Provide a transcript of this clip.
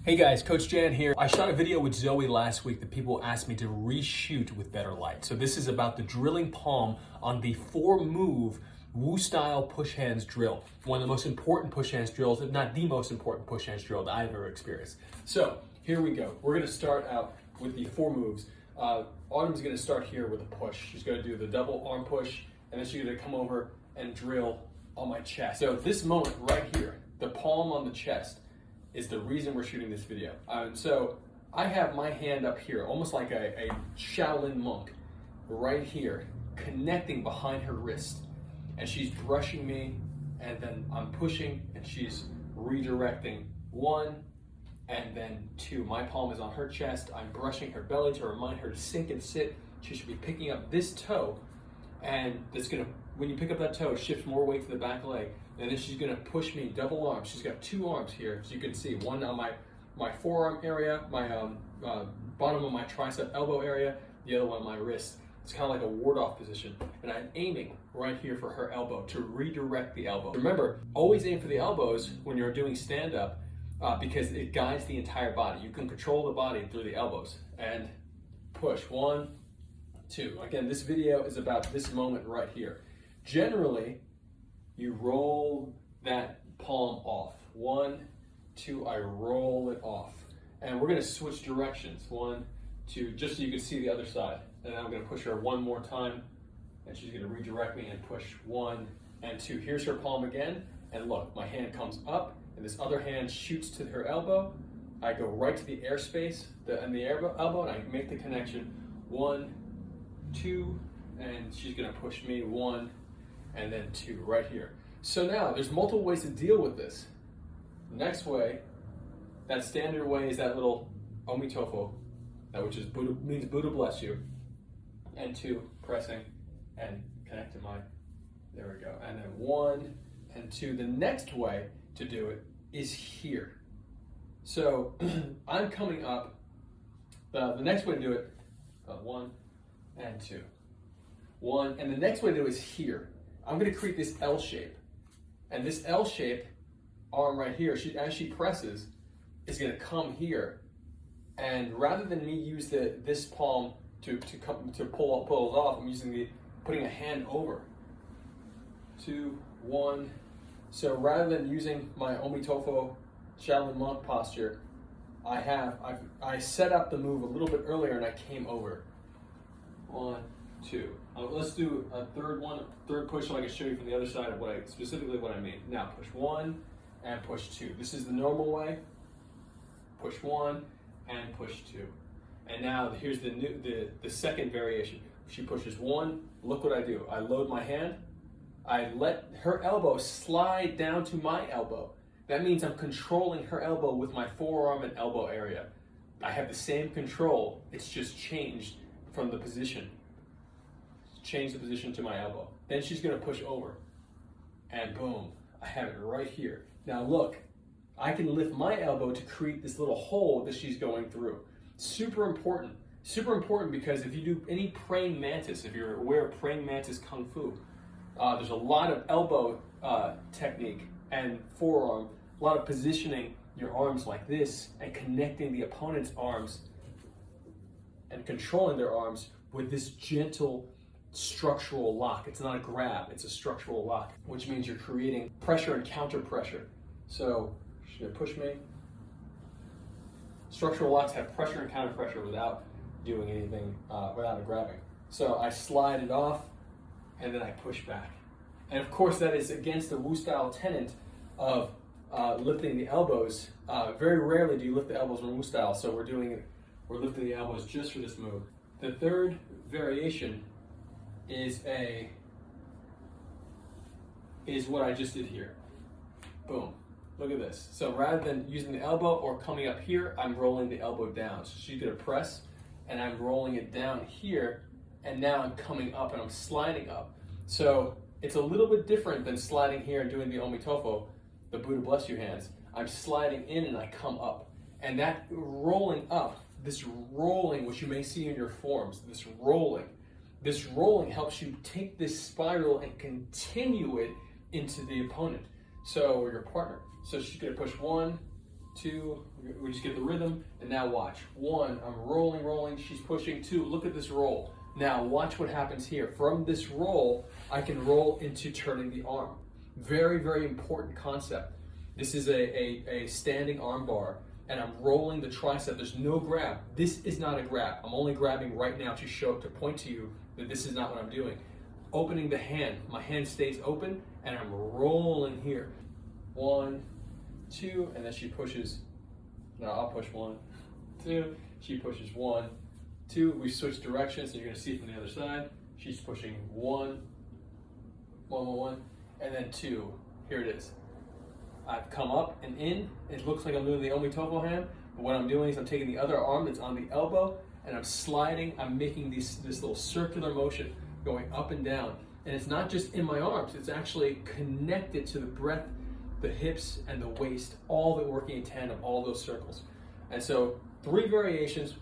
Hey guys, Coach Jan here. I shot a video with Zoe last week that people asked me to reshoot with better light. So this is about the drilling palm on the 4-move Wu style push hands drill. One of the most important push hands drills, if not the most important push hands drill that I've ever experienced. So here we go. We're gonna start out with the 4 moves. Autumn's gonna start here with a push. She's gonna do the double arm push, and then she's gonna come over and drill on my chest. So this moment right here, the palm on the chest, is the reason we're shooting this video. So I have my hand up here, almost like a Shaolin monk, right here, connecting behind her wrist. And she's brushing me, and then I'm pushing, and she's redirecting 1, and then 2. My palm is on her chest. I'm brushing her belly to remind her to sink and sit. She should be picking up this toe, and that's gonna, when you pick up that toe, it shifts more weight to the back leg. And then she's gonna push me double arm. She's got 2 arms here, as you can see. One on my forearm area, my bottom of my tricep elbow area, the other one on my wrist. It's kind of like a ward-off position. And I'm aiming right here for her elbow to redirect the elbow. Remember, always aim for the elbows when you're doing stand-up because it guides the entire body. You can control the body through the elbows. And push, 1, 2. Again, this video is about this moment right here. Generally, you roll that palm off. 1, 2, I roll it off. And we're gonna switch directions. 1, 2, just so you can see the other side. And then I'm gonna push her 1 more time, and she's gonna redirect me and push 1 and 2. Here's her palm again, and look, my hand comes up, and this other hand shoots to her elbow. I go right to the airspace, and the elbow, and I make the connection. 1, 2, and she's gonna push me 1, and then 2 right here. So now there's multiple ways to deal with this. Next way, that standard way is that little omitofo, which is Buddha, means Buddha bless you, and 2 pressing and connect to my, there we go, and then 1 and 2. The next way to do it is here. So I'm coming up, the next way to do it, 1 and 2. 1, and the next way to do it is here. I'm gonna create this L shape. And this L shape arm right here, as she presses, is gonna come here. And rather than me use this palm to pull it off, I'm putting a hand over. 2, 1. So rather than using my omitofo Shaolin monk posture, I set up the move a little bit earlier and I came over. 1, 2. Let's do a third push so I can show you from the other side of specifically what I mean. Now push 1 and push 2. This is the normal way. Push 1 and push 2. And now here's the second variation. She pushes 1, look what I do. I load my hand, I let her elbow slide down to my elbow. That means I'm controlling her elbow with my forearm and elbow area. I have the same control, it's just changed from the position. Change the position to my elbow. Then she's gonna push over, and boom, I have it right here. Now look, I can lift my elbow to create this little hole that she's going through. Super important because if you do any praying mantis, if you're aware of praying mantis kung fu, there's a lot of elbow technique and forearm, a lot of positioning your arms like this and connecting the opponent's arms and controlling their arms with this gentle structural lock. It's not a grab, it's a structural lock, which means you're creating pressure and counter pressure. So she's gonna push me. Structural locks have pressure and counter pressure without doing anything, without grabbing. So I slide it off and then I push back. And of course that is against the Wu style tenet of lifting the elbows. Very rarely do you lift the elbows in Wu style, so we're lifting the elbows just for this move. The third variation is what I just did here. Boom, look at this. So rather than using the elbow or coming up here, I'm rolling the elbow down. So she's gonna press and I'm rolling it down here, and now I'm coming up and I'm sliding up. So it's a little bit different than sliding here and doing the omitofo, the Buddha bless you hands. I'm sliding in and I come up. And that rolling up, this rolling, which you may see in your forms, this rolling helps you take this spiral and continue it into the opponent, or your partner. So she's gonna push 1, 2, we just get the rhythm, and now watch. 1, I'm rolling, she's pushing. 2, look at this roll. Now watch what happens here. From this roll, I can roll into turning the arm. Very, very important concept. This is a standing arm bar, and I'm rolling the tricep. There's no grab. This is not a grab. I'm only grabbing right now to point to you that this is not what I'm doing. Opening the hand, my hand stays open, and I'm rolling here. 1, 2, and then she pushes. No, I'll push 1, 2. She pushes 1, 2. We switch directions, so you're gonna see it from the other side. She's pushing 1, 1, and then 2. Here it is. I've come up and in. It looks like I'm doing the Omitofo hand, but what I'm doing is I'm taking the other arm that's on the elbow, and I'm sliding. I'm making this little circular motion, going up and down. And it's not just in my arms, it's actually connected to the breath, the hips, and the waist, all that working in tandem, all those circles. And so 3 variations.